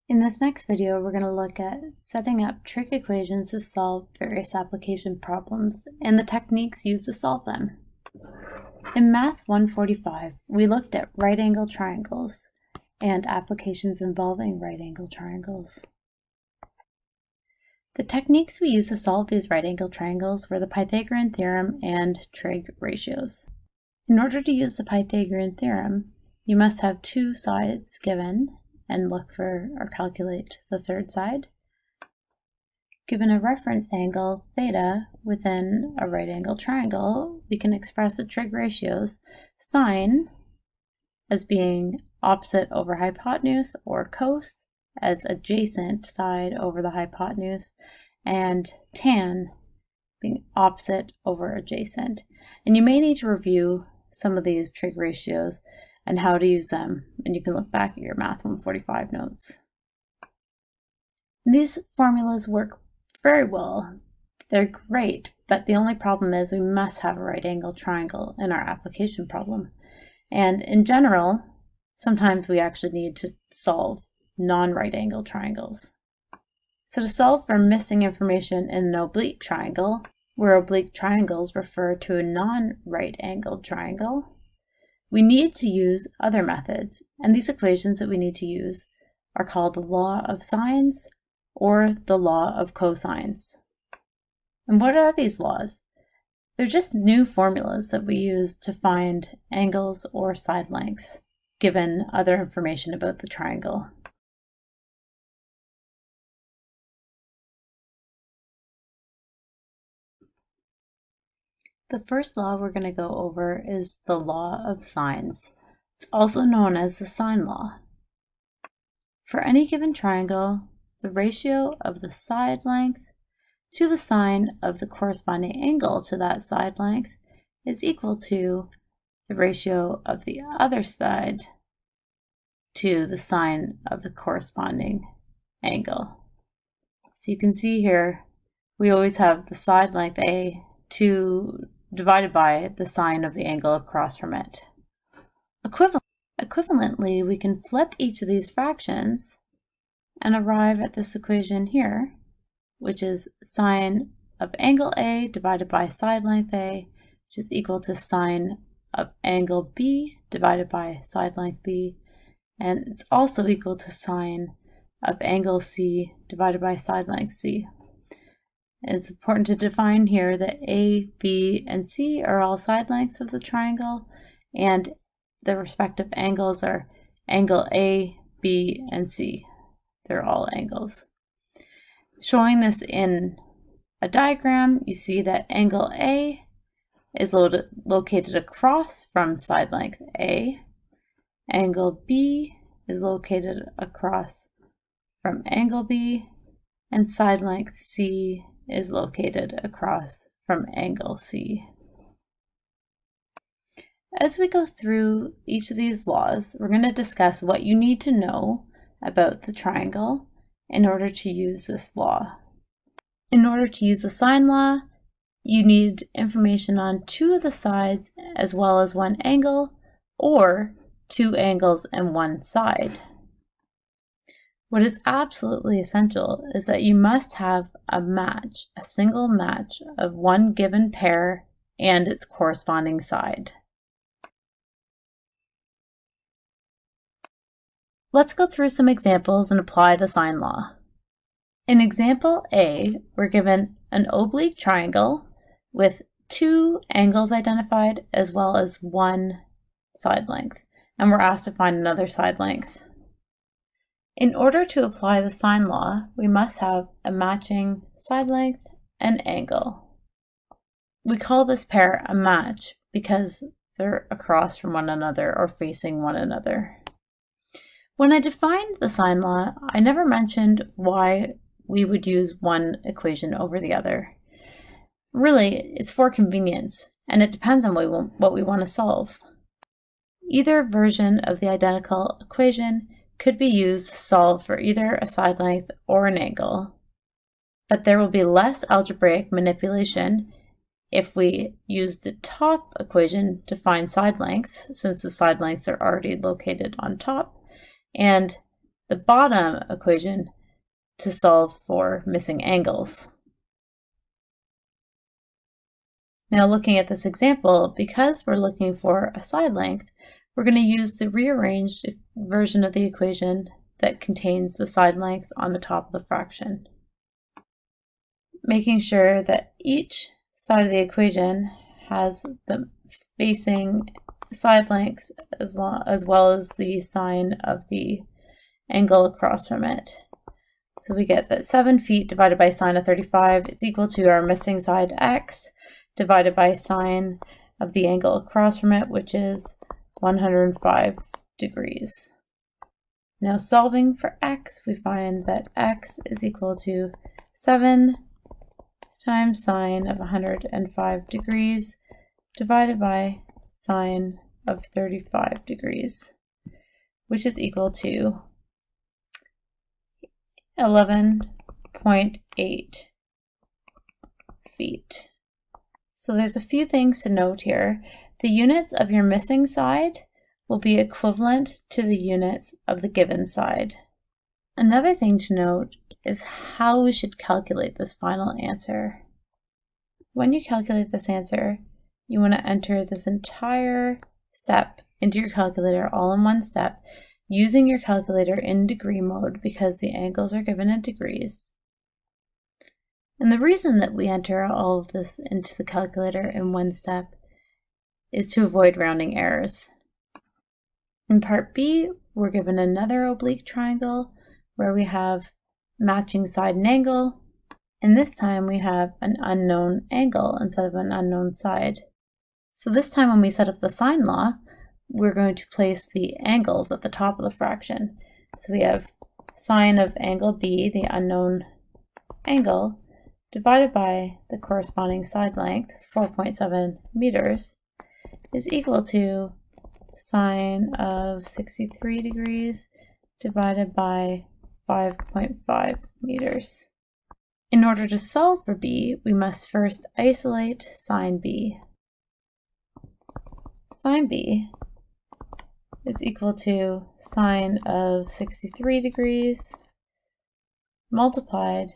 In this next video, we're going to look at setting up trig equations to solve various application problems and the techniques used to solve them. In Math 145, we looked at right-angle triangles and applications involving right-angle triangles. The techniques we used to solve these right-angle triangles were the Pythagorean theorem and trig ratios. In order to use the Pythagorean theorem, you must have two sides given and look for or calculate the third side. Given a reference angle theta within a right angle triangle, we can express the trig ratios sine as being opposite over hypotenuse or cos as adjacent side over the hypotenuse, and tan being opposite over adjacent. And you may need to review some of these trig ratios and how to use them, and you can look back at your Math 145 notes. These formulas work very well. They're great, but the only problem is we must have a right angle triangle in our application problem. And in general, sometimes we actually need to solve non-right angle triangles. So to solve for missing information in an oblique triangle, where oblique triangles refer to a non-right angled triangle, we need to use other methods, and these equations that we need to use are called the law of sines or the law of cosines. And what are these laws? They're just new formulas that we use to find angles or side lengths, given other information about the triangle. The first law we're going to go over is the law of sines. It's also known as the sine law. For any given triangle, the ratio of the side length to the sine of the corresponding angle to that side length is equal to the ratio of the other side to the sine of the corresponding angle. So you can see here, we always have the side length A divided by the sine of the angle across from it. Equivalently, we can flip each of these fractions and arrive at this equation here, which is sine of angle A divided by side length A, which is equal to sine of angle B divided by side length B, and it's also equal to sine of angle C divided by side length C. And it's important to define here that A, B, and C are all side lengths of the triangle, and the respective angles are angle A, B, and C. They're all angles. Showing this in a diagram, you see that angle A is located across from side length A. Angle B is located across from angle B, and side length C is located across from angle C. As we go through each of these laws, we're going to discuss what you need to know about the triangle in order to use this law. In order to use the sine law, you need information on two of the sides as well as one angle, or two angles and one side. What is absolutely essential is that you must have a match, a single match of one given pair and its corresponding side. Let's go through some examples and apply the sine law. In example A, we're given an oblique triangle with two angles identified as well as one side length, and we're asked to find another side length. In order to apply the sine law, we must have a matching side length and angle. We call this pair a match because they're across from one another or facing one another. When I defined the sine law, I never mentioned why we would use one equation over the other. Really, it's for convenience, and it depends on what we want to solve. Either version of the identical equation could be used to solve for either a side length or an angle, but there will be less algebraic manipulation if we use the top equation to find side lengths, since the side lengths are already located on top, and the bottom equation to solve for missing angles. Now looking at this example, because we're looking for a side length, we're going to use the rearranged version of the equation that contains the side lengths on the top of the fraction. Making sure that each side of the equation has the facing side lengths as well as the sine of the angle across from it. So we get that 7 feet divided by sine of 35 is equal to our missing side x divided by sine of the angle across from it, which is 105 degrees. Now solving for x, we find that x is equal to 7 times sine of 105 degrees divided by sine of 35 degrees, which is equal to 11.8 feet. So there's a few things to note here. The units of your missing side will be equivalent to the units of the given side. Another thing to note is how we should calculate this final answer. When you calculate this answer, you want to enter this entire step into your calculator all in one step, using your calculator in degree mode because the angles are given in degrees. And the reason that we enter all of this into the calculator in one step is to avoid rounding errors. In part B, we're given another oblique triangle where we have matching side and angle, and this time we have an unknown angle instead of an unknown side. So this time when we set up the sine law, we're going to place the angles at the top of the fraction. So we have sine of angle B, the unknown angle, divided by the corresponding side length, 4.7 meters, is equal to sine of 63 degrees divided by 5.5 meters. In order to solve for B, we must first isolate sine B. Sine B is equal to sine of 63 degrees multiplied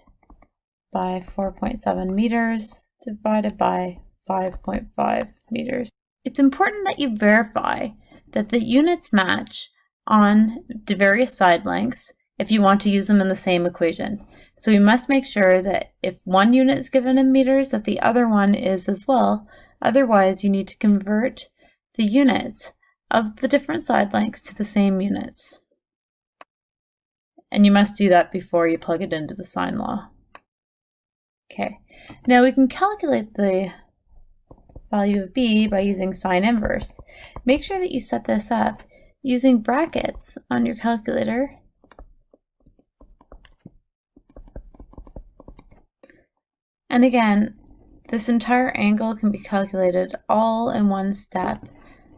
by 4.7 meters divided by 5.5 meters. It's important that you verify that the units match on the various side lengths if you want to use them in the same equation. So we must make sure that if one unit is given in meters, that the other one is as well. Otherwise, you need to convert the units of the different side lengths to the same units. And you must do that before you plug it into the sine law. Okay, now we can calculate the value of B by using sine inverse. Make sure that you set this up using brackets on your calculator. And again, this entire angle can be calculated all in one step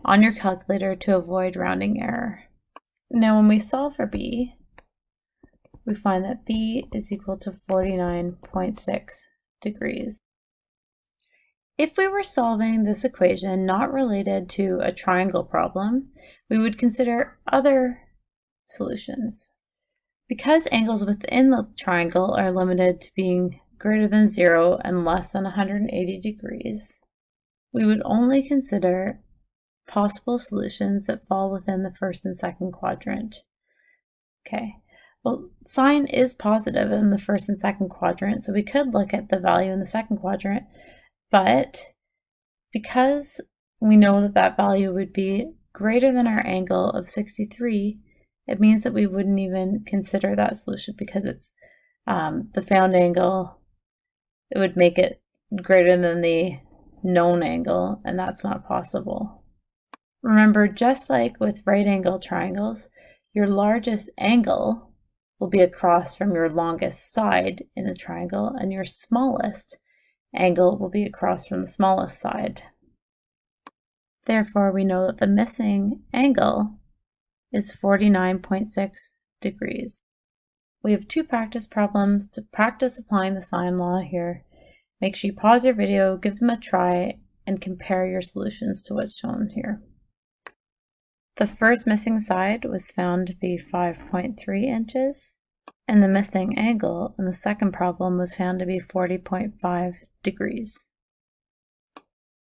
on your calculator to avoid rounding error. Now when we solve for B, we find that B is equal to 49.6 degrees. If we were solving this equation not related to a triangle problem, we would consider other solutions. Because angles within the triangle are limited to being greater than 0 and less than 180 degrees, we would only consider possible solutions that fall within the first and second quadrant. Okay. Well, sine is positive in the first and second quadrant, so we could look at the value in the second quadrant, but because we know that that value would be greater than our angle of 63, it means that we wouldn't even consider that solution because it's the found angle. It would make it greater than the known angle, and that's not possible. Remember, just like with right angle triangles, your largest angle will be across from your longest side in the triangle, and your smallest angle will be across from the smallest side. Therefore, we know that the missing angle is 49.6 degrees. We have 2 practice problems to practice applying the sine law here. Make sure you pause your video, give them a try, and compare your solutions to what's shown here. The first missing side was found to be 5.3 inches, and the missing angle in the second problem was found to be 40.5 degrees.